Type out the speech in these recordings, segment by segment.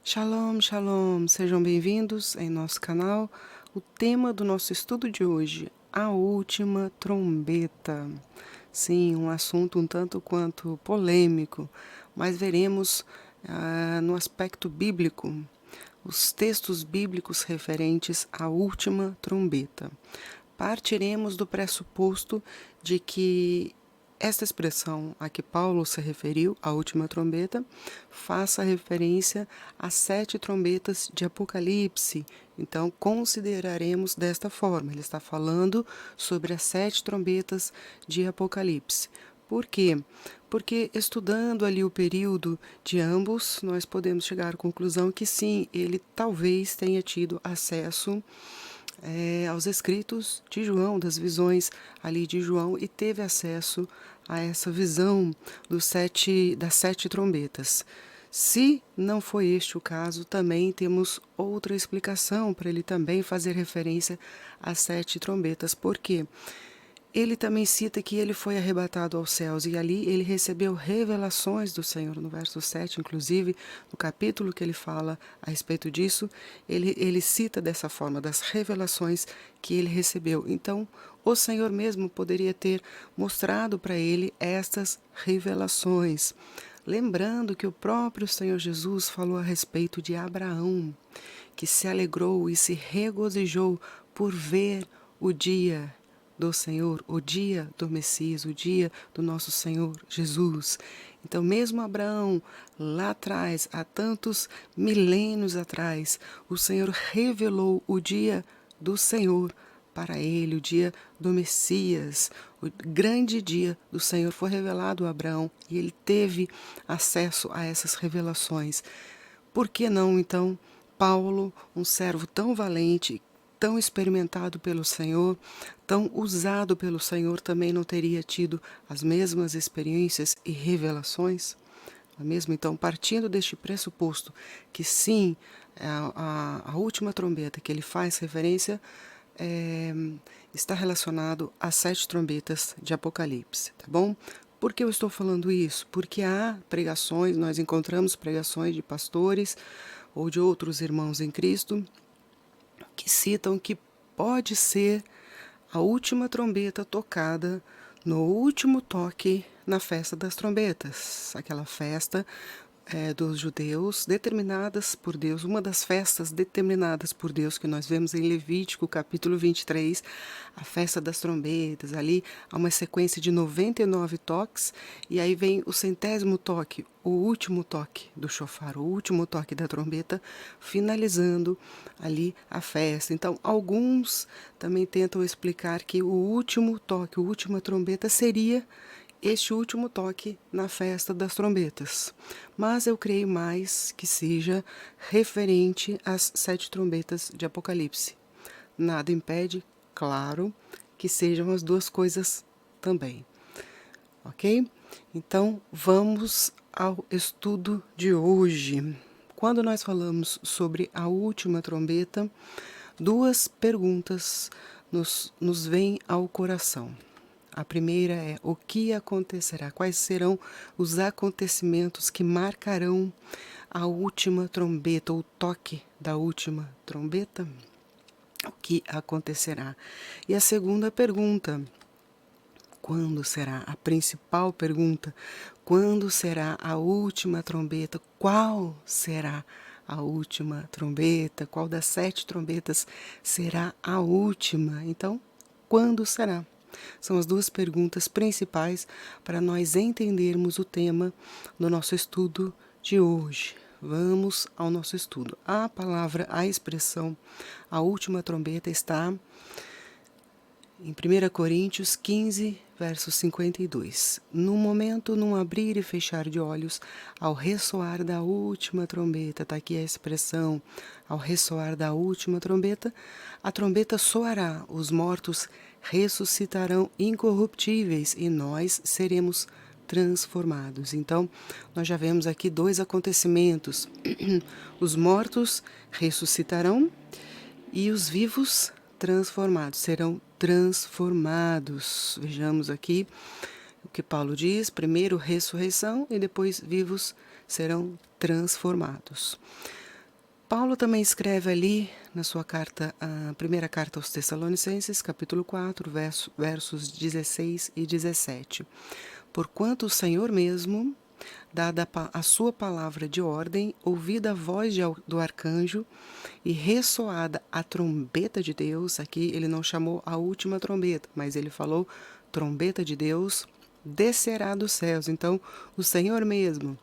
Shalom, shalom, sejam bem-vindos em nosso canal. O tema do nosso estudo de hoje, a última trombeta. Sim, um assunto um tanto quanto polêmico, mas veremos no aspecto bíblico os textos bíblicos referentes à última trombeta. Partiremos do pressuposto de que esta expressão a que Paulo se referiu, a última trombeta, faça referência às 7 trombetas de Apocalipse. Então, consideraremos desta forma. Ele está falando sobre as 7 trombetas de Apocalipse. Por quê? Porque estudando ali o período de ambos, nós podemos chegar à conclusão que sim, ele talvez tenha tido acesso aos escritos de João, das visões ali de João, e teve acesso a essa visão das 7 trombetas. Se não foi este o caso, também temos outra explicação para ele também fazer referência às 7 trombetas. Por quê? Ele também cita que ele foi arrebatado aos céus e ali ele recebeu revelações do Senhor. No verso 7, inclusive, no capítulo que ele fala a respeito disso, ele cita dessa forma, das revelações que ele recebeu. Então, o Senhor mesmo poderia ter mostrado para ele estas revelações. Lembrando que o próprio Senhor Jesus falou a respeito de Abraão, que se alegrou e se regozijou por ver o dia do Senhor, o dia do Messias, o dia do nosso Senhor Jesus. Então, mesmo Abraão, lá atrás, há tantos milênios atrás, o Senhor revelou o dia do Senhor para ele, o dia do Messias, o grande dia do Senhor foi revelado a Abraão e ele teve acesso a essas revelações. Por que não, então, Paulo, um servo tão valente, tão experimentado pelo Senhor, tão usado pelo Senhor, também não teria tido as mesmas experiências e revelações? Não é mesmo? Então, partindo deste pressuposto que sim, a última trombeta que ele faz referência está relacionado às 7 trombetas de Apocalipse, tá bom? Por que eu estou falando isso? Porque há pregações, nós encontramos pregações de pastores ou de outros irmãos em Cristo que citam que pode ser a última trombeta tocada no último toque na festa das trombetas, aquela festa dos judeus determinadas por Deus, uma das festas determinadas por Deus que nós vemos em Levítico capítulo 23, a festa das trombetas. Ali há uma sequência de 99 toques e aí vem o 100º toque, o último toque do chofar, o último toque da trombeta, finalizando ali a festa. Então, alguns também tentam explicar que o último toque, a última trombeta seria este último toque na festa das trombetas. Mas eu creio mais que seja referente às 7 trombetas de Apocalipse. Nada impede, claro, que sejam as duas coisas também. Ok? Então, vamos ao estudo de hoje. Quando nós falamos sobre a última trombeta, duas perguntas nos vêm ao coração. A primeira é: o que acontecerá? Quais serão os acontecimentos que marcarão a última trombeta, o toque da última trombeta? O que acontecerá? E a segunda pergunta: quando será? A principal pergunta: quando será a última trombeta? Qual será a última trombeta? Qual das 7 trombetas será a última? Então, quando será? São as duas perguntas principais para nós entendermos o tema do nosso estudo de hoje. Vamos ao nosso estudo. A palavra, a expressão, a última trombeta está em 1 Coríntios 15, verso 52. No momento, num abrir e fechar de olhos, ao ressoar da última trombeta, está aqui a expressão, ao ressoar da última trombeta, a trombeta soará, os mortos ressuscitarão incorruptíveis e nós seremos transformados. Então, nós já vemos aqui dois acontecimentos. Os mortos ressuscitarão e os vivos transformados, serão transformados. Vejamos aqui o que Paulo diz: primeiro ressurreição e depois vivos serão transformados. Paulo também escreve ali na sua carta, a primeira carta aos Tessalonicenses, capítulo 4, versos 16 e 17. Porquanto o Senhor mesmo, dada a sua palavra de ordem, ouvida a voz do arcanjo e ressoada a trombeta de Deus, aqui ele não chamou a última trombeta, mas ele falou trombeta de Deus, descerá dos céus. Então, o Senhor mesmo,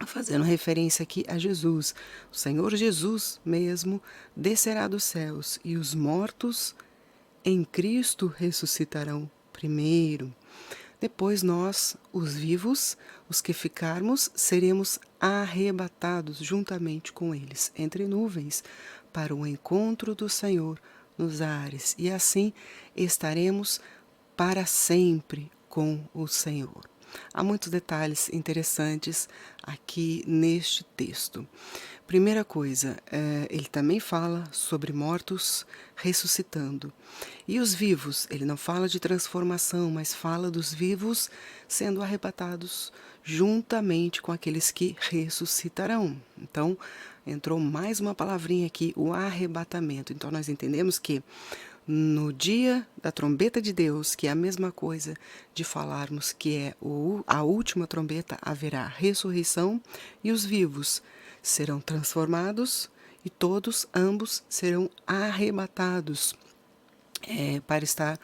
fazendo referência aqui a Jesus, o Senhor Jesus mesmo descerá dos céus e os mortos em Cristo ressuscitarão primeiro. Depois nós, os vivos, os que ficarmos, seremos arrebatados juntamente com eles, entre nuvens, para o encontro do Senhor nos ares, e assim estaremos para sempre com o Senhor. Há muitos detalhes interessantes aqui neste texto. Primeira coisa, ele também fala sobre mortos ressuscitando. E os vivos, ele não fala de transformação, mas fala dos vivos sendo arrebatados juntamente com aqueles que ressuscitarão. Então, entrou mais uma palavrinha aqui, o arrebatamento. Então, nós entendemos que no dia da trombeta de Deus, que é a mesma coisa de falarmos que é a última trombeta, haverá ressurreição e os vivos serão transformados e todos, ambos, serão arrebatados para estar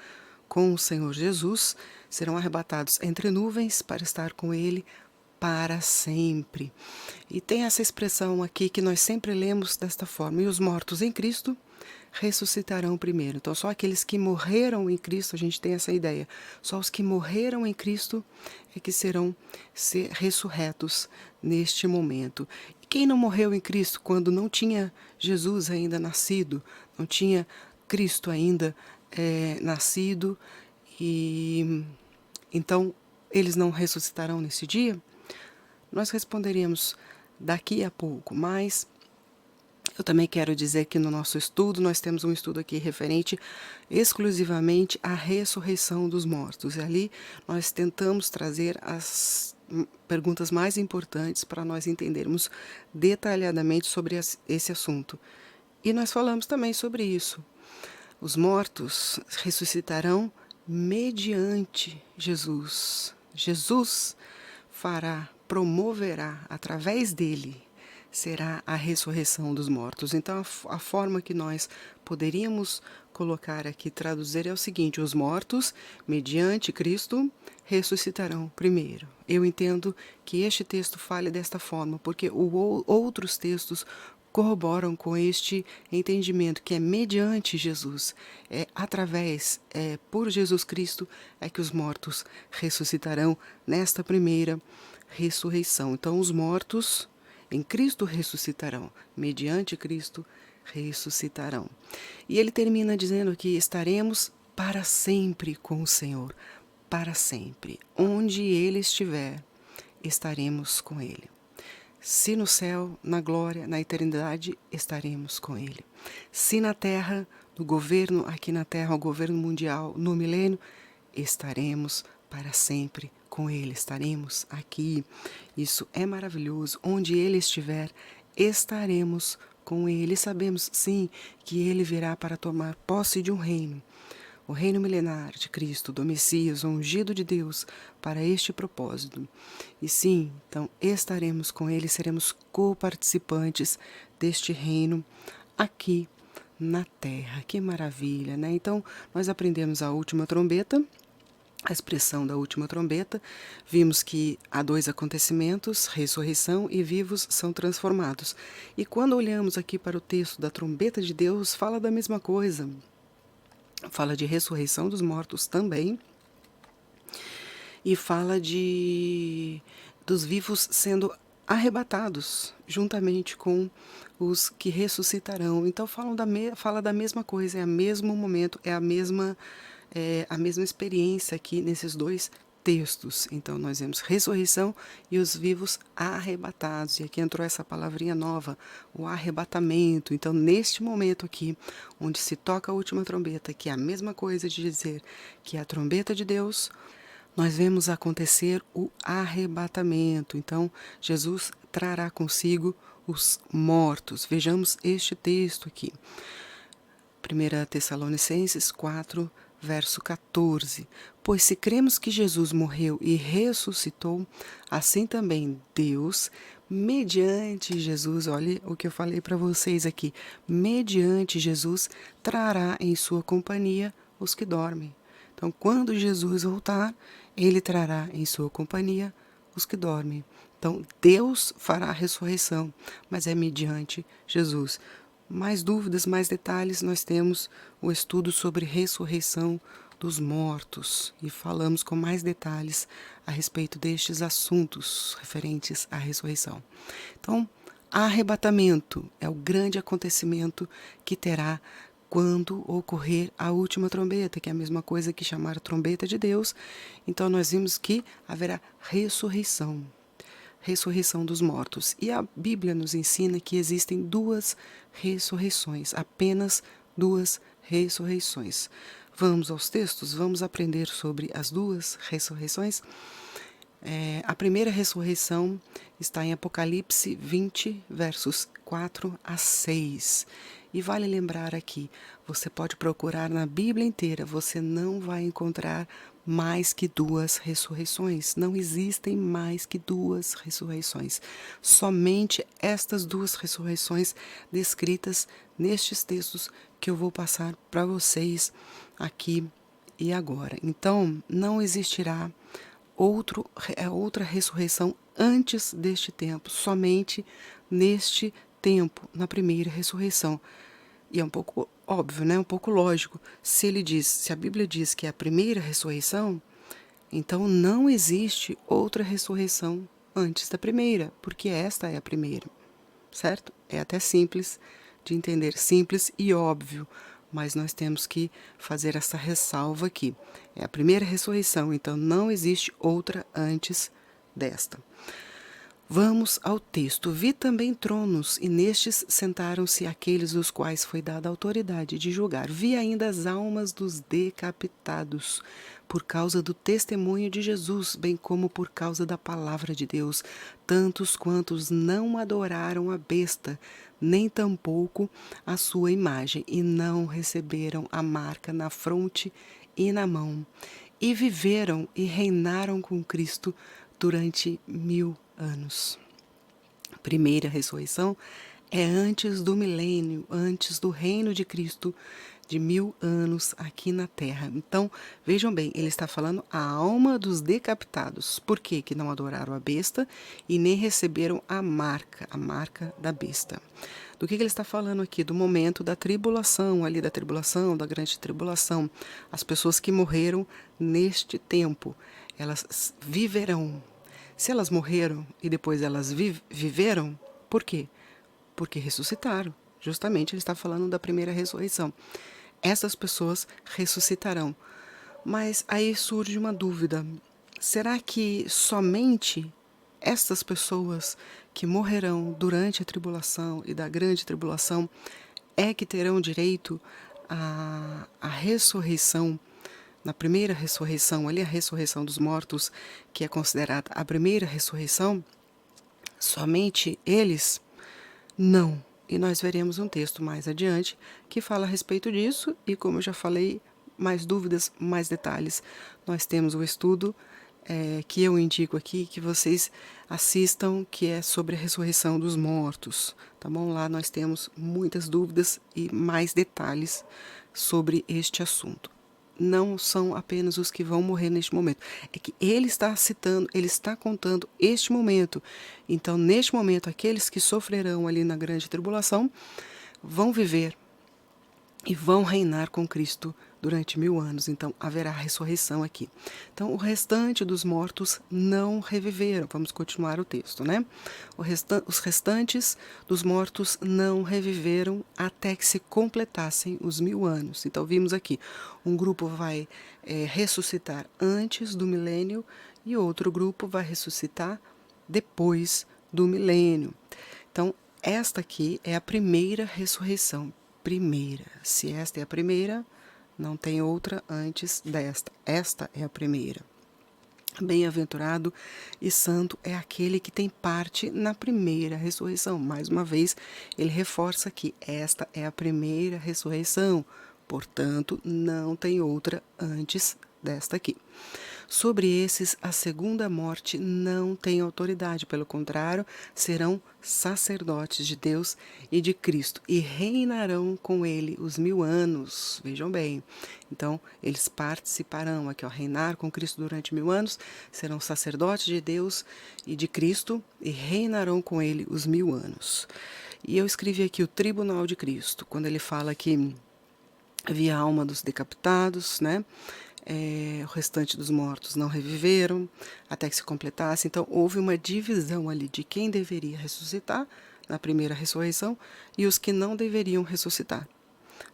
com o Senhor Jesus, serão arrebatados entre nuvens para estar com Ele para sempre. E tem essa expressão aqui que nós sempre lemos desta forma: e os mortos em Cristo ressuscitarão primeiro. Então, só aqueles que morreram em Cristo, a gente tem essa ideia, só os que morreram em Cristo é que serão ressurretos neste momento. E quem não morreu em Cristo quando não tinha Jesus ainda nascido, não tinha Cristo ainda nascido, e então eles não ressuscitarão nesse dia? Nós responderíamos daqui a pouco, mas eu também quero dizer que no nosso estudo, nós temos um estudo aqui referente exclusivamente à ressurreição dos mortos. E ali nós tentamos trazer as perguntas mais importantes para nós entendermos detalhadamente sobre esse assunto. E nós falamos também sobre isso. Os mortos ressuscitarão mediante Jesus. Jesus promoverá através dele, será a ressurreição dos mortos. Então, a forma que nós poderíamos colocar aqui, traduzir, é o seguinte: os mortos, mediante Cristo, ressuscitarão primeiro. Eu entendo que este texto fale desta forma, porque outros textos corroboram com este entendimento, que é mediante Jesus, por Jesus Cristo, é que os mortos ressuscitarão nesta primeira ressurreição. Então, os mortos em Cristo ressuscitarão, mediante Cristo ressuscitarão. E ele termina dizendo que estaremos para sempre com o Senhor, para sempre. Onde Ele estiver, estaremos com Ele. Se no céu, na glória, na eternidade, estaremos com Ele. Se na terra, no governo, aqui na terra, o governo mundial, no milênio, estaremos para sempre com Ele, estaremos aqui. Isso é maravilhoso. Onde Ele estiver, estaremos com Ele. E sabemos, sim, que Ele virá para tomar posse de um reino. O reino milenar de Cristo, do Messias, o ungido de Deus, para este propósito. E sim, então estaremos com Ele, seremos coparticipantes deste reino aqui na terra. Que maravilha, né? Então, nós aprendemos a última trombeta, a expressão da última trombeta, vimos que há dois acontecimentos, ressurreição e vivos são transformados. E quando olhamos aqui para o texto da trombeta de Deus, fala da mesma coisa. Fala de ressurreição dos mortos também, e fala dos vivos sendo arrebatados juntamente com os que ressuscitarão. Então fala da mesma coisa, é o mesmo momento, é a mesma experiência aqui nesses dois textos. Então nós vemos ressurreição e os vivos arrebatados. E aqui entrou essa palavrinha nova, o arrebatamento. Então neste momento aqui, onde se toca a última trombeta, que é a mesma coisa de dizer que é a trombeta de Deus, nós vemos acontecer o arrebatamento. Então Jesus trará consigo os mortos. Vejamos este texto aqui. 1 Tessalonicenses 4, verso 14. Pois se cremos que Jesus morreu e ressuscitou, assim também Deus, mediante Jesus, olha o que eu falei para vocês aqui, mediante Jesus, trará em sua companhia os que dormem. Então, quando Jesus voltar, ele trará em sua companhia os que dormem. Então, Deus fará a ressurreição, mas é mediante Jesus. Mais dúvidas, mais detalhes, nós temos o estudo sobre ressurreição dos mortos e falamos com mais detalhes a respeito destes assuntos referentes à ressurreição. Então, arrebatamento é o grande acontecimento que terá quando ocorrer a última trombeta, que é a mesma coisa que chamar a trombeta de Deus. Então, nós vimos que haverá ressurreição dos mortos. E a Bíblia nos ensina que existem duas ressurreições, apenas duas ressurreições. Vamos aos textos, vamos aprender sobre as duas ressurreições. A primeira ressurreição está em Apocalipse 20, versos 4 a 6. E vale lembrar aqui, você pode procurar na Bíblia inteira, você não vai encontrar mais que duas ressurreições. Não existem mais que duas ressurreições. Somente estas duas ressurreições descritas nestes textos que eu vou passar para vocês aqui e agora. Então, não existirá outra ressurreição antes deste tempo, somente neste tempo, na primeira ressurreição. E é um pouco óbvio, né? Um pouco lógico. Se a Bíblia diz que é a primeira ressurreição, então não existe outra ressurreição antes da primeira, porque esta é a primeira, certo? É até simples de entender, simples e óbvio, mas nós temos que fazer essa ressalva aqui. É a primeira ressurreição, então não existe outra antes desta. Vamos ao texto. Vi também tronos, e nestes sentaram-se aqueles aos quais foi dada a autoridade de julgar. Vi ainda as almas dos decapitados, por causa do testemunho de Jesus, bem como por causa da palavra de Deus, tantos quantos não adoraram a besta, nem tampouco a sua imagem, e não receberam a marca na fronte e na mão. E viveram e reinaram com Cristo durante 1000 anos. Primeira ressurreição é antes do milênio, antes do reino de Cristo, de 1000 anos aqui na terra. Então, vejam bem, ele está falando a alma dos decapitados. Por quê? Que não adoraram a besta e nem receberam a marca da besta. Do que ele está falando aqui? Do momento da tribulação, ali da tribulação, da grande tribulação. As pessoas que morreram neste tempo, elas viverão. Se elas morreram e depois elas viveram, por quê? Porque ressuscitaram. Justamente ele está falando da primeira ressurreição. Essas pessoas ressuscitarão. Mas aí surge uma dúvida. Será que somente estas pessoas que morrerão durante a tribulação e da grande tribulação é que terão direito à ressurreição? Na primeira ressurreição, ali a ressurreição dos mortos, que é considerada a primeira ressurreição, somente eles? Não. E nós veremos um texto mais adiante que fala a respeito disso e, como eu já falei, mais dúvidas, mais detalhes. Nós temos o estudo que eu indico aqui, que vocês assistam, que é sobre a ressurreição dos mortos, tá bom? Lá nós temos muitas dúvidas e mais detalhes sobre este assunto. Não são apenas os que vão morrer neste momento. É que ele está citando, ele está contando este momento. Então, neste momento, aqueles que sofrerão ali na grande tribulação vão viver e vão reinar com Cristo durante 1000 anos. Então, haverá ressurreição aqui. Então, o restante dos mortos não reviveram. Vamos continuar o texto, né? Os restantes dos mortos não reviveram até que se completassem os 1000 anos. Então, vimos aqui, um grupo vai ressuscitar antes do milênio e outro grupo vai ressuscitar depois do milênio. Então, esta aqui é a primeira ressurreição. Primeira. Se esta é a primeira, não tem outra antes desta. Esta é a primeira. Bem-aventurado e santo é aquele que tem parte na primeira ressurreição. Mais uma vez, ele reforça que esta é a primeira ressurreição, portanto, não tem outra antes desta aqui. Sobre esses, a segunda morte não tem autoridade, pelo contrário, serão sacerdotes de Deus e de Cristo e reinarão com ele os 1000 anos. Vejam bem, então eles participarão aqui, ó, reinar com Cristo durante 1000 anos, serão sacerdotes de Deus e de Cristo e reinarão com ele os 1000 anos. E eu escrevi aqui o tribunal de Cristo, quando ele fala que havia a alma dos decapitados, né? O restante dos mortos não reviveram até que se completasse. Então, houve uma divisão ali de quem deveria ressuscitar na primeira ressurreição e os que não deveriam ressuscitar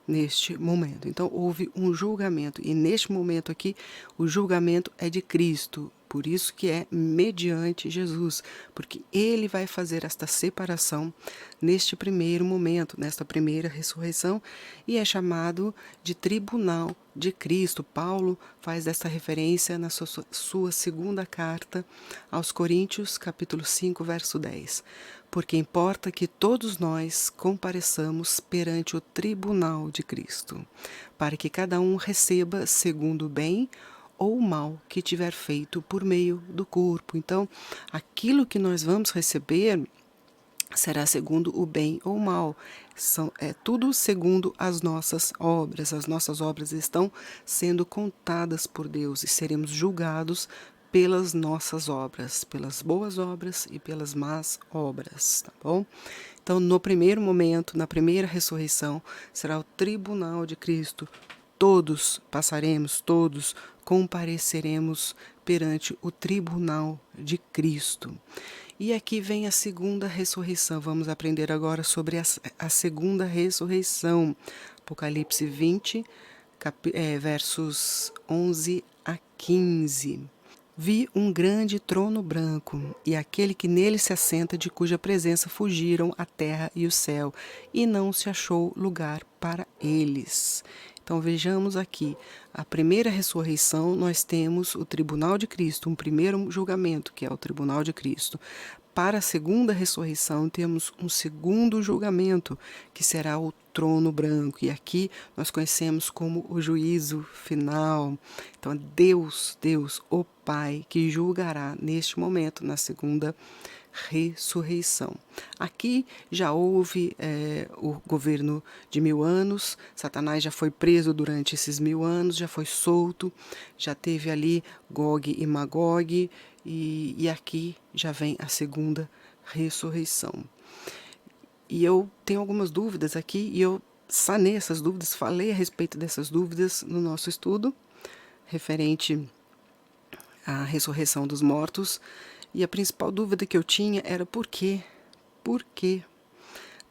neste momento. Então, houve um julgamento, e neste momento aqui, o julgamento é de Cristo. Por isso que é mediante Jesus, porque ele vai fazer esta separação neste primeiro momento, nesta primeira ressurreição, e é chamado de tribunal de Cristo. Paulo faz essa referência na sua segunda carta aos Coríntios, capítulo 5, verso 10. Porque importa que todos nós compareçamos perante o tribunal de Cristo, para que cada um receba segundo o bem ou o mal que tiver feito por meio do corpo. Então, aquilo que nós vamos receber será segundo o bem ou o mal. É tudo segundo as nossas obras. As nossas obras estão sendo contadas por Deus e seremos julgados pelas nossas obras, pelas boas obras e pelas más obras, tá bom? Então, no primeiro momento, na primeira ressurreição, será o tribunal de Cristo. Todos passaremos, todos compareceremos perante o tribunal de Cristo. E aqui vem a segunda ressurreição. Vamos aprender agora sobre a segunda ressurreição. Apocalipse 20, versos 11 a 15. Vi um grande trono branco, e aquele que nele se assenta, de cuja presença fugiram a terra e o céu, e não se achou lugar para eles. Então vejamos aqui, a primeira ressurreição nós temos o tribunal de Cristo, um primeiro julgamento, que é o tribunal de Cristo. Para a segunda ressurreição temos um segundo julgamento, que será o trono branco. E aqui nós conhecemos como o juízo final. Então é Deus, o Pai, que julgará neste momento, na segunda ressurreição. Aqui já houve o governo de 1000 anos, Satanás já foi preso durante esses 1000 anos, já foi solto, já teve ali Gog e Magog, e aqui já vem a segunda ressurreição. E eu tenho algumas dúvidas aqui, e eu sanei essas dúvidas, falei a respeito dessas dúvidas no nosso estudo, referente à ressurreição dos mortos. E a principal dúvida que eu tinha era por que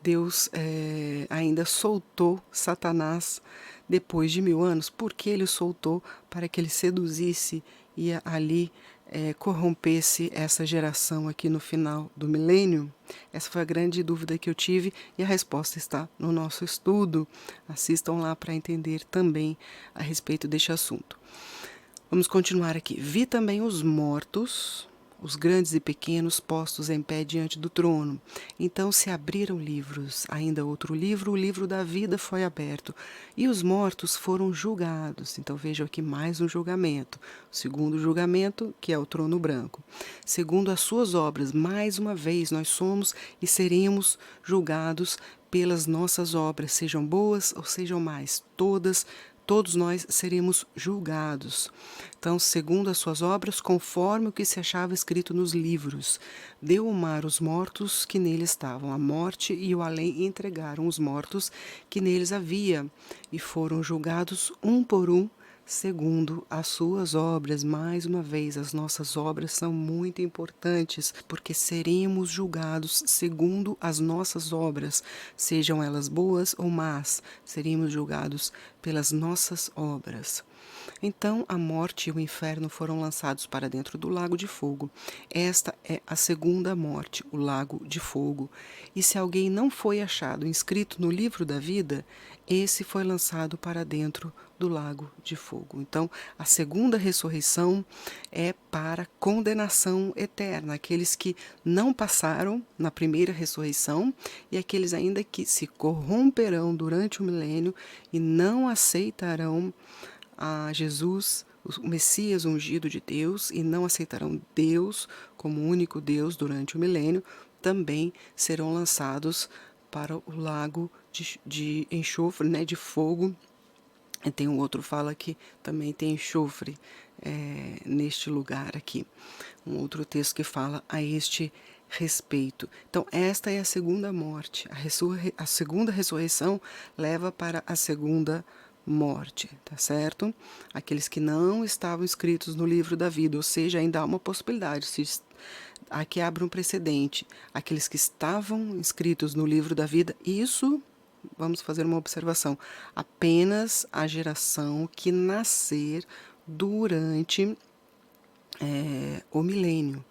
Deus ainda soltou Satanás depois de 1000 anos? Por que ele o soltou? Para que ele seduzisse e ali corrompesse essa geração aqui no final do milênio? Essa foi a grande dúvida que eu tive, e a resposta está no nosso estudo. Assistam lá para entender também a respeito deste assunto. Vamos continuar aqui. Vi também os mortos, os grandes e pequenos, postos em pé diante do trono. Então se abriram livros, ainda outro livro, o livro da vida foi aberto, e os mortos foram julgados. Então vejam aqui mais um julgamento, o segundo julgamento, que é o trono branco. Segundo as suas obras, mais uma vez nós somos e seremos julgados pelas nossas obras, sejam boas ou sejam más, todos nós seremos julgados. Então, segundo as suas obras, conforme o que se achava escrito nos livros, deu o mar os mortos que nele estavam. A morte e o além entregaram os mortos que neles havia, e foram julgados um por um, segundo as suas obras. Mais uma vez, as nossas obras são muito importantes, porque seremos julgados segundo as nossas obras, sejam elas boas ou más, seremos julgados pelas nossas obras. Então a morte e o inferno foram lançados para dentro do lago de fogo. Esta é a segunda morte, o lago de fogo. E se alguém não foi achado inscrito no livro da vida, esse foi lançado para dentro do lago de fogo. Então, a segunda ressurreição é para condenação eterna, aqueles que não passaram na primeira ressurreição e aqueles ainda que se corromperão durante o milênio e não aceitarão a Jesus, o Messias ungido de Deus, e não aceitarão Deus como único Deus durante o milênio, também serão lançados para o lago de enxofre, né, de fogo. E tem um outro fala que também tem enxofre neste lugar aqui. Um outro texto que fala a este respeito. Então, esta é a segunda morte. A segunda ressurreição leva para a segunda morte, tá certo? Aqueles que não estavam escritos no livro da vida, ou seja, ainda há uma possibilidade, aqui abre um precedente. Aqueles que estavam inscritos no livro da vida, isso, vamos fazer uma observação, apenas a geração que nascer durante o milênio,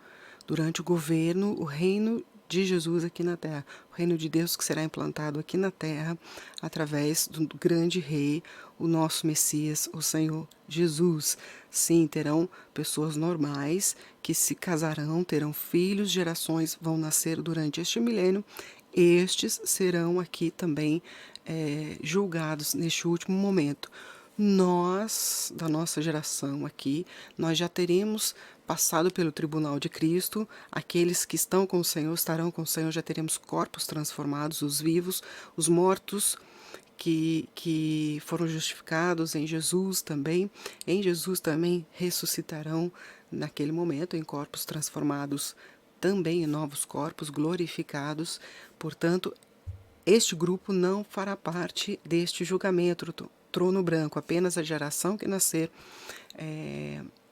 durante o governo, o reino de Jesus aqui na terra, o reino de Deus que será implantado aqui na terra através do grande rei, o nosso Messias, o Senhor Jesus. Sim, terão pessoas normais que se casarão, terão filhos, gerações vão nascer durante este milênio. Estes serão aqui também julgados neste último momento. Nós, da nossa geração aqui, nós já teremos passado pelo tribunal de Cristo, aqueles que estão com o Senhor estarão com o Senhor, já teremos corpos transformados, os vivos, os mortos que foram justificados em Jesus também ressuscitarão naquele momento em corpos transformados, também em novos corpos glorificados. Portanto, este grupo não fará parte deste julgamento, trono branco, apenas a geração que nascer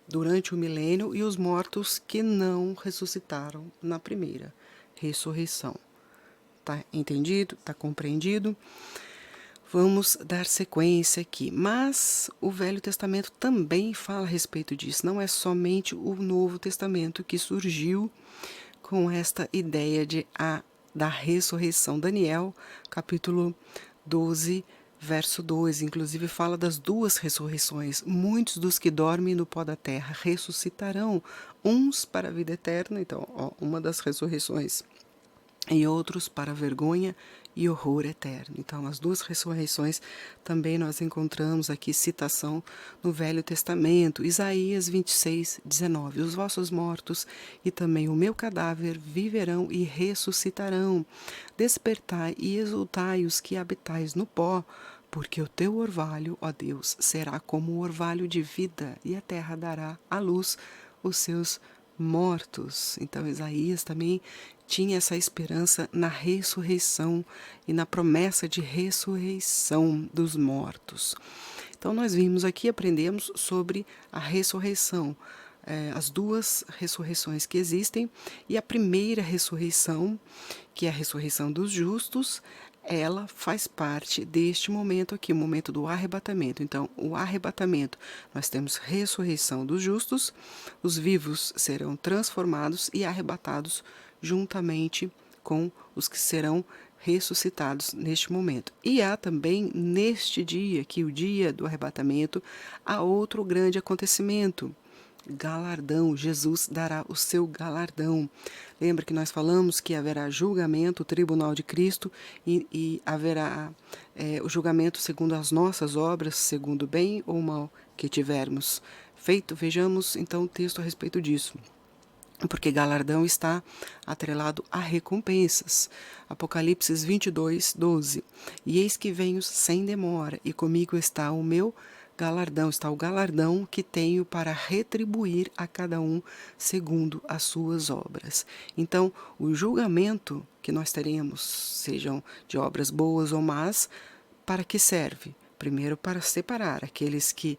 durante o milênio e os mortos que não ressuscitaram na primeira ressurreição. Tá entendido? Tá compreendido? Vamos dar sequência aqui. Mas o Velho Testamento também fala a respeito disso. Não é somente o Novo Testamento que surgiu com esta ideia da ressurreição. Daniel, capítulo 12, verso 2, inclusive fala das duas ressurreições. Muitos dos que dormem no pó da terra ressuscitarão, uns para a vida eterna, então, uma das ressurreições, e outros para vergonha e horror eterno. Então, as duas ressurreições também nós encontramos aqui citação no Velho Testamento, Isaías 26, 19. Os vossos mortos e também o meu cadáver viverão e ressuscitarão. Despertai e exultai os que habitais no pó, porque o teu orvalho, ó Deus, será como o orvalho de vida, e a terra dará à luz os seus mortos. Então Isaías também tinha essa esperança na ressurreição e na promessa de ressurreição dos mortos. Então nós vimos aqui, aprendemos sobre a ressurreição, as duas ressurreições que existem, e a primeira ressurreição, que é a ressurreição dos justos, ela faz parte deste momento aqui, o momento do arrebatamento. Então, o arrebatamento, nós temos ressurreição dos justos, os vivos serão transformados e arrebatados juntamente com os que serão ressuscitados neste momento. E há também neste dia, que o dia do arrebatamento, há outro grande acontecimento, galardão. Jesus dará o seu galardão. Lembra que nós falamos que haverá julgamento, o tribunal de Cristo, e haverá o julgamento segundo as nossas obras, segundo o bem ou o mal que tivermos feito. Vejamos então o texto a respeito disso. Porque galardão está atrelado a recompensas. Apocalipse 22, 12. E eis que venho sem demora, e comigo está o meu galardão, está o galardão que tenho para retribuir a cada um segundo as suas obras. Então, o julgamento que nós teremos, sejam de obras boas ou más, para que serve? Primeiro, para separar aqueles que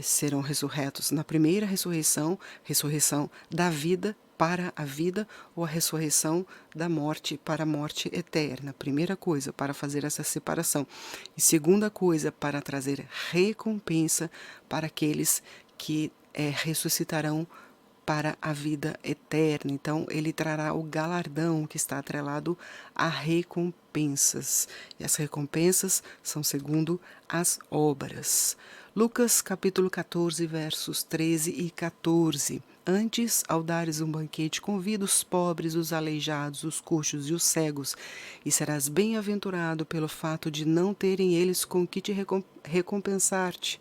serão ressurretos na primeira ressurreição, ressurreição da vida para a vida ou a ressurreição da morte para a morte eterna. Primeira coisa, para fazer essa separação. E segunda coisa, para trazer recompensa para aqueles que ressuscitarão para a vida eterna. Então, ele trará o galardão que está atrelado a recompensas. E as recompensas são segundo as obras. Lucas capítulo 14, versos 13 e 14. Antes, ao dares um banquete, convida os pobres, os aleijados, os coxos e os cegos, e serás bem-aventurado pelo fato de não terem eles com que te recompensar-te.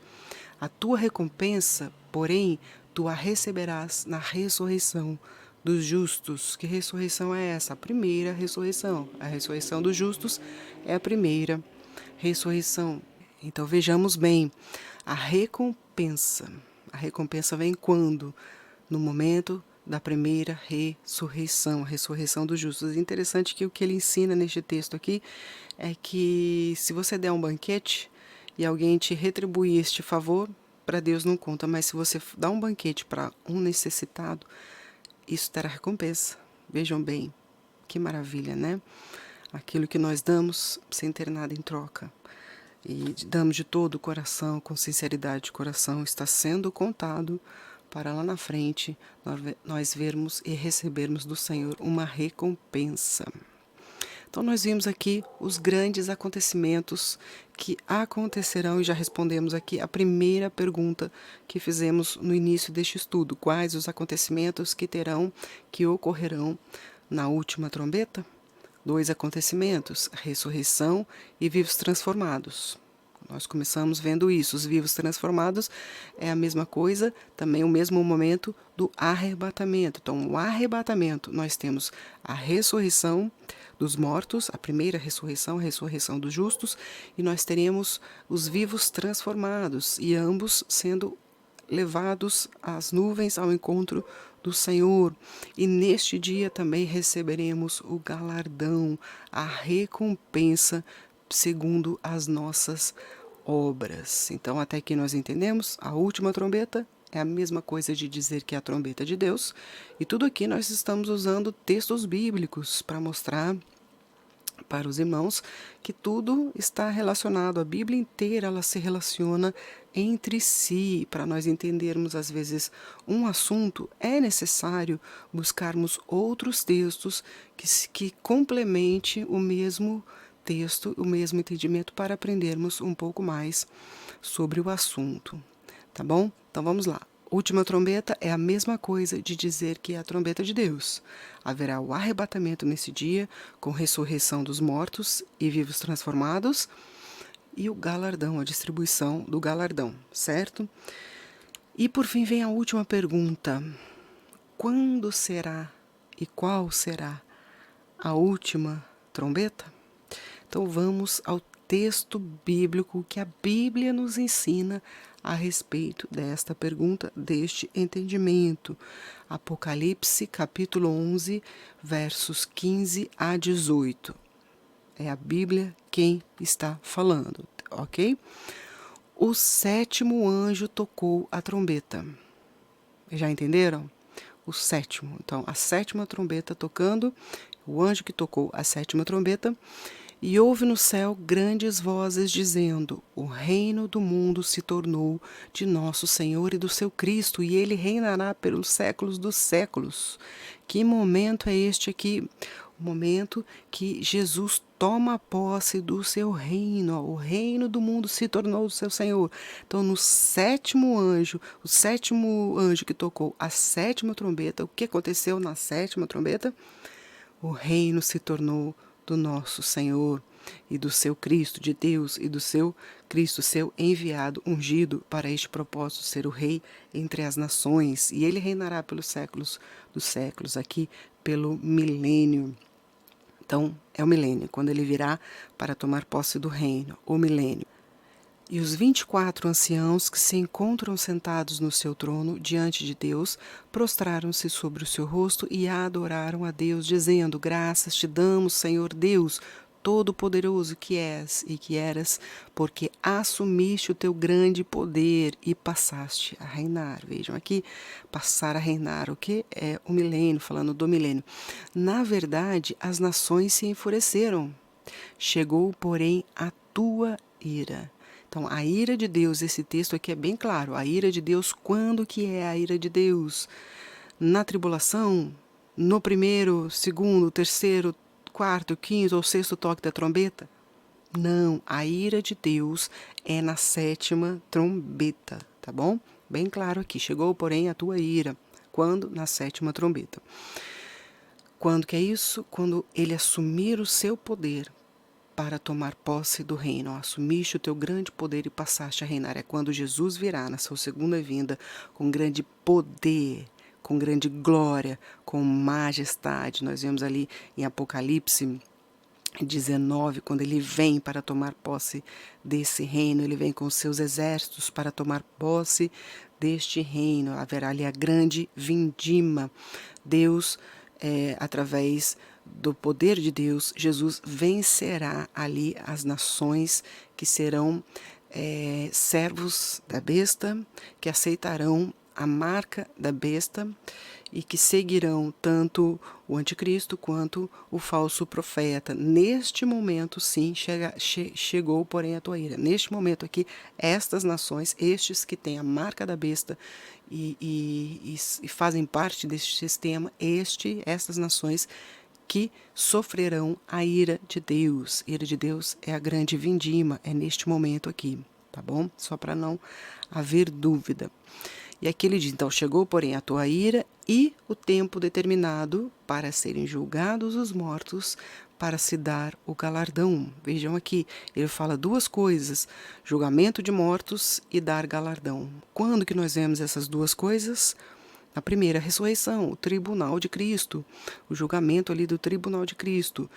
A tua recompensa, porém, tu a receberás na ressurreição dos justos. Que ressurreição é essa? A primeira ressurreição. A ressurreição dos justos é a primeira ressurreição. Então vejamos bem, a recompensa. A recompensa vem quando? No momento da primeira ressurreição, a ressurreição dos justos. É interessante que o que ele ensina neste texto aqui é que se você der um banquete e alguém te retribuir este favor, para Deus não conta, mas se você dá um banquete para um necessitado, isso terá recompensa. Vejam bem, que maravilha, né? Aquilo que nós damos sem ter nada em troca. E damos de todo o coração, com sinceridade de coração, está sendo contado para lá na frente nós vermos e recebermos do Senhor uma recompensa. Então nós vimos aqui os grandes acontecimentos que acontecerão e já respondemos aqui a primeira pergunta que fizemos no início deste estudo. Quais os acontecimentos que ocorrerão na última trombeta? 2 acontecimentos, ressurreição e vivos transformados. Nós começamos vendo isso, os vivos transformados é a mesma coisa, também o mesmo momento do arrebatamento. Então, o arrebatamento, nós temos a ressurreição dos mortos, a primeira ressurreição, a ressurreição dos justos, e nós teremos os vivos transformados, e ambos sendo levados às nuvens ao encontro do Senhor. E neste dia também receberemos o galardão, a recompensa segundo as nossas obras. Então, até aqui nós entendemos, a última trombeta é a mesma coisa de dizer que é a trombeta de Deus, e tudo aqui nós estamos usando textos bíblicos para mostrar para os irmãos que tudo está relacionado, a Bíblia inteira ela se relaciona entre si. Para nós entendermos às vezes um assunto, é necessário buscarmos outros textos que complemente o mesmo texto, o mesmo entendimento, para aprendermos um pouco mais sobre o assunto, tá bom? Então vamos lá. Última trombeta é a mesma coisa de dizer que é a trombeta de Deus. Haverá o arrebatamento nesse dia, com ressurreição dos mortos e vivos transformados, e o galardão, a distribuição do galardão, certo? E por fim vem a última pergunta. Quando será e qual será a última trombeta? Então vamos ao texto bíblico que a Bíblia nos ensina a respeito desta pergunta, deste entendimento. Apocalipse, capítulo 11, versos 15 a 18. É a Bíblia quem está falando, ok? O 7º anjo tocou a trombeta. Já entenderam? O 7º. Então, a 7ª trombeta tocando, o anjo que tocou a 7ª trombeta. E houve no céu grandes vozes dizendo: o reino do mundo se tornou de nosso Senhor e do seu Cristo, e ele reinará pelos séculos dos séculos. Que momento é este aqui? O momento que Jesus toma posse do seu reino. O reino do mundo se tornou do seu Senhor. Então, no 7º anjo, o 7º anjo que tocou a 7ª trombeta, o que aconteceu na 7ª trombeta? O reino se tornou do nosso Senhor e do seu Cristo, de Deus e do seu Cristo, seu enviado, ungido para este propósito, ser o rei entre as nações. E ele reinará pelos séculos dos séculos, aqui pelo milênio. Então, é o milênio, quando ele virá para tomar posse do reino, o milênio. E os 24 anciãos que se encontram sentados no seu trono diante de Deus, prostraram-se sobre o seu rosto e adoraram a Deus, dizendo: graças te damos, Senhor Deus, todo-poderoso que és e que eras, porque assumiste o teu grande poder e passaste a reinar. Vejam aqui, passar a reinar, o que é o milênio, falando do milênio. Na verdade, as nações se enfureceram. Chegou, porém, a tua ira. Então, a ira de Deus, esse texto aqui é bem claro. A ira de Deus, quando que é a ira de Deus? Na tribulação? No primeiro, segundo, terceiro, quarto, quinto ou sexto toque da trombeta? Não, a ira de Deus é na sétima trombeta, tá bom? Bem claro aqui. Chegou, porém, a tua ira. Quando? Na sétima trombeta. Quando que é isso? Quando ele assumir o seu poder para tomar posse do reino. Assumiste o teu grande poder e passaste a reinar. É quando Jesus virá na sua segunda vinda com grande poder, com grande glória, com majestade. Nós vemos ali em Apocalipse 19, quando ele vem para tomar posse desse reino, ele vem com seus exércitos para tomar posse deste reino. Haverá ali a grande vindima. Deus, através do poder de Deus, Jesus vencerá ali as nações que serão servos da besta, que aceitarão a marca da besta e que seguirão tanto o anticristo quanto o falso profeta. Neste momento, sim, chegou, porém, a tua ira. Neste momento aqui, estas nações, estes que têm a marca da besta e fazem parte deste sistema, estas nações que sofrerão a ira de Deus. A ira de Deus é a grande vindima, é neste momento aqui, tá bom? Só para não haver dúvida. E aqui ele diz, então, chegou, porém, a tua ira e o tempo determinado para serem julgados os mortos, para se dar o galardão. Vejam aqui, ele fala duas coisas, julgamento de mortos e dar galardão. Quando que nós vemos essas duas coisas? A primeira ressurreição, o tribunal de Cristo, o julgamento ali do tribunal de Cristo.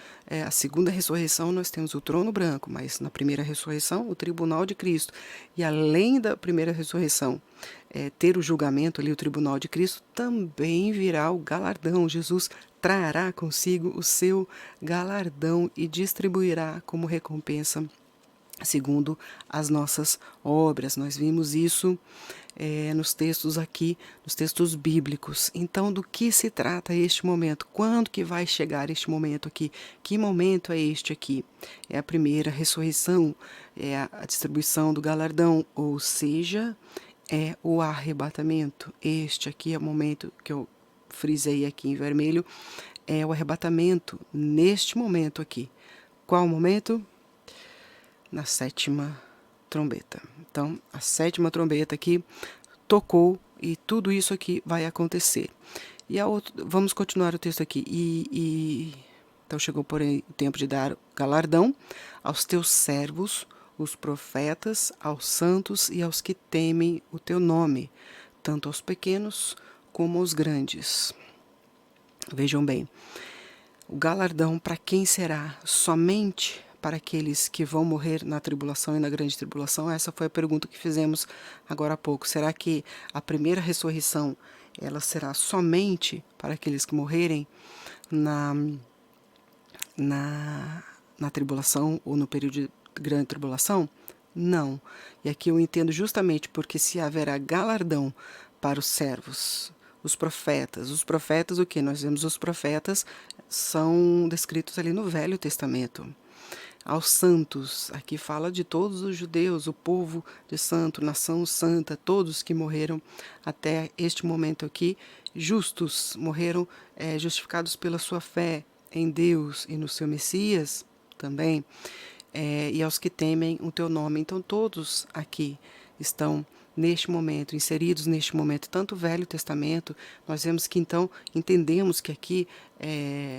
A segunda ressurreição nós temos o trono branco, mas na primeira ressurreição o tribunal de Cristo. E além da primeira ressurreição, ter o julgamento ali, o tribunal de Cristo, também virá o galardão. Jesus trará consigo o seu galardão e distribuirá como recompensa segundo as nossas obras. Nós vimos isso nos textos aqui, nos textos bíblicos. Então, do que se trata este momento? Quando que vai chegar este momento aqui? Que momento é este aqui? É a primeira ressurreição, é a distribuição do galardão, ou seja, é o arrebatamento. Este aqui é o momento que eu frisei aqui em vermelho, é o arrebatamento, neste momento aqui. Qual o momento? Na sétima trombeta. Então, a sétima trombeta aqui tocou e tudo isso aqui vai acontecer. E vamos continuar o texto aqui. Então chegou, porém, o tempo de dar galardão aos teus servos, os profetas, aos santos e aos que temem o teu nome, tanto aos pequenos como aos grandes. Vejam bem, o galardão para quem será? Somente para aqueles que vão morrer na tribulação e na grande tribulação? Essa foi a pergunta que fizemos agora há pouco. Será que a primeira ressurreição ela será somente para aqueles que morrerem na tribulação ou no período de grande tribulação? Não. E aqui eu entendo justamente porque se haverá galardão para os servos, os profetas o que? Nós vemos os profetas são descritos ali no Velho Testamento. Aos santos, aqui fala de todos os judeus, o povo de santo, nação santa, todos que morreram até este momento aqui, justos, morreram justificados pela sua fé em Deus e no seu Messias também, e aos que temem o teu nome. Então todos aqui estão neste momento, inseridos neste momento, tanto o Velho Testamento, nós vemos que então, entendemos que aqui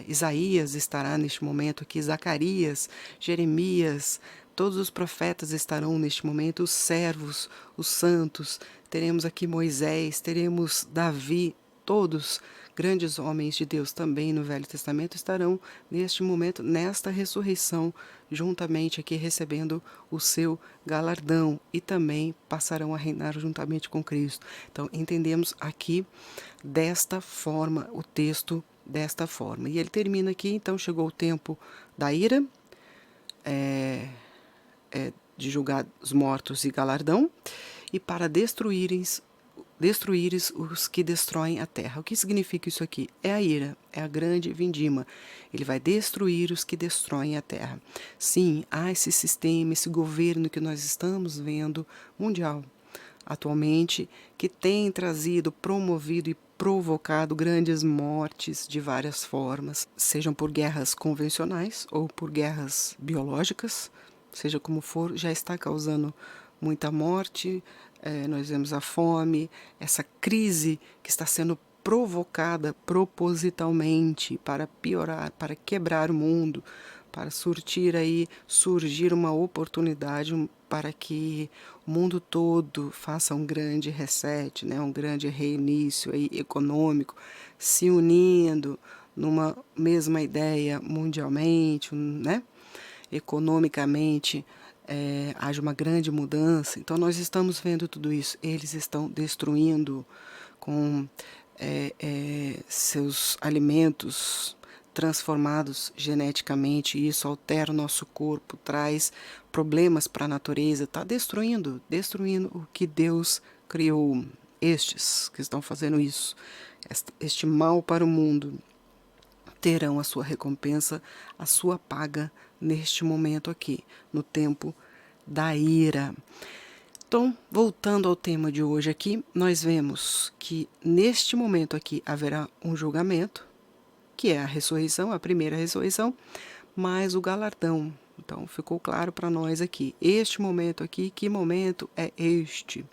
Isaías estará neste momento aqui, Zacarias, Jeremias, todos os profetas estarão neste momento, os servos, os santos, teremos aqui Moisés, teremos Davi, todos grandes homens de Deus também no Velho Testamento estarão neste momento, nesta ressurreição, juntamente aqui recebendo o seu galardão e também passarão a reinar juntamente com Cristo. Então, entendemos aqui desta forma, o texto desta forma. E ele termina aqui, então chegou o tempo da ira, de julgar os mortos e galardão, e para destruires os que destroem a terra. O que significa isso aqui? É a ira, é a grande vindima. Ele vai destruir os que destroem a terra. Sim, há esse sistema, esse governo que nós estamos vendo mundial atualmente, que tem trazido, promovido e provocado grandes mortes de várias formas, sejam por guerras convencionais ou por guerras biológicas, seja como for, já está causando muita morte. Nós vemos a fome, essa crise que está sendo provocada propositalmente para piorar, para quebrar o mundo, para surgir uma oportunidade para que o mundo todo faça um grande reset, né, um grande reinício aí econômico, se unindo numa mesma ideia mundialmente, né? Economicamente, haja uma grande mudança. Então nós estamos vendo tudo isso. Eles estão destruindo com seus alimentos transformados geneticamente, e isso altera o nosso corpo, traz problemas para a natureza, está destruindo o que Deus criou. Estes que estão fazendo isso, este mal para o mundo, terão a sua recompensa, a sua paga neste momento aqui, no tempo da ira. Então, voltando ao tema de hoje aqui, nós vemos que neste momento aqui haverá um julgamento, que é a ressurreição, a primeira ressurreição, mas o galardão. Então, ficou claro para nós aqui. Este momento aqui, que momento é este?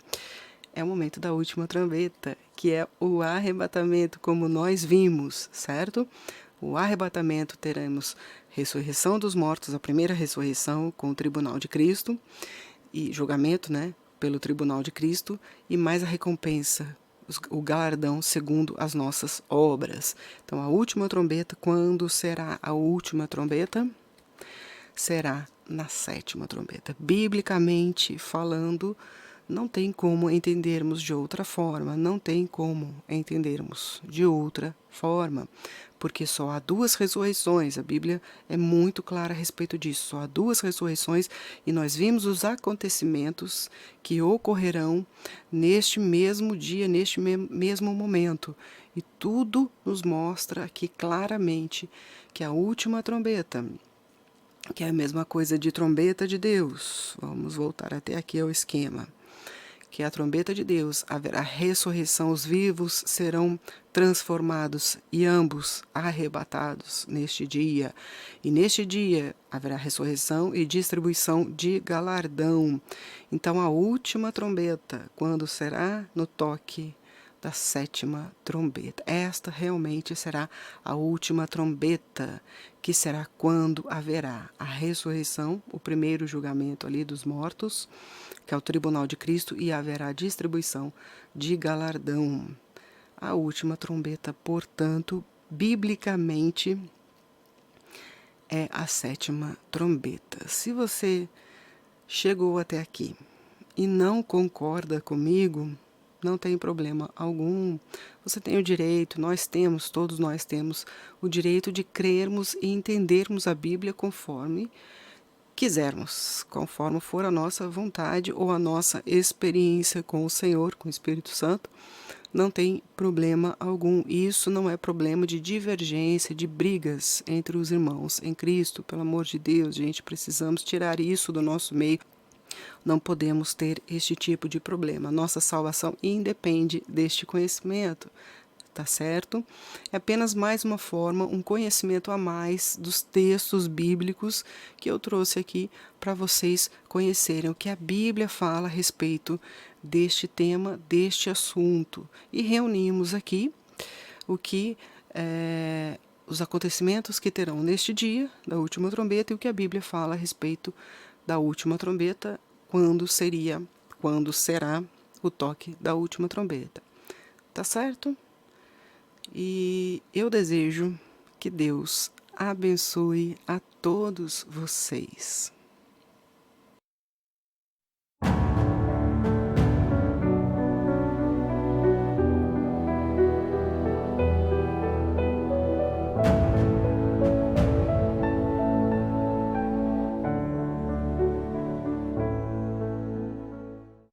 É o momento da última trombeta, que é o arrebatamento, como nós vimos, certo? O arrebatamento, teremos ressurreição dos mortos, a primeira ressurreição com o tribunal de Cristo, e julgamento, né, pelo tribunal de Cristo, e mais a recompensa, o galardão segundo as nossas obras. Então, a última trombeta, quando será a última trombeta? Será na sétima trombeta. Biblicamente falando, não tem como entendermos de outra forma, não tem como entendermos de outra forma, porque só há duas ressurreições. A Bíblia é muito clara a respeito disso. Só há duas ressurreições, e nós vimos os acontecimentos que ocorrerão neste mesmo dia, neste mesmo momento. E tudo nos mostra aqui claramente que a última trombeta, que é a mesma coisa de trombeta de Deus, vamos voltar até aqui ao esquema, que é a trombeta de Deus, haverá ressurreição, os vivos serão transformados e ambos arrebatados neste dia. E neste dia haverá ressurreição e distribuição de galardão. Então a última trombeta, quando será? No toque da sétima trombeta. Esta realmente será a última trombeta, que será quando haverá a ressurreição, o primeiro julgamento ali dos mortos, que é o tribunal de Cristo, e haverá distribuição de galardão. A última trombeta, portanto, biblicamente, é a sétima trombeta. Se você chegou até aqui e não concorda comigo, não tem problema algum. Você tem o direito, nós temos, todos nós temos o direito de crermos e entendermos a Bíblia conforme quisermos, conforme for a nossa vontade ou a nossa experiência com o Senhor, com o Espírito Santo. Não tem problema algum. Isso não é problema de divergência, de brigas entre os irmãos em Cristo. Pelo amor de Deus, gente, precisamos tirar isso do nosso meio. Não podemos ter este tipo de problema. Nossa salvação independe deste conhecimento, tá certo? É apenas mais uma forma, um conhecimento a mais dos textos bíblicos que eu trouxe aqui para vocês conhecerem o que a Bíblia fala a respeito deste tema, deste assunto. E reunimos aqui o que os acontecimentos que terão neste dia da última trombeta, e o que a Bíblia fala a respeito da última trombeta, quando será o toque da última trombeta. Tá certo? E eu desejo que Deus abençoe a todos vocês.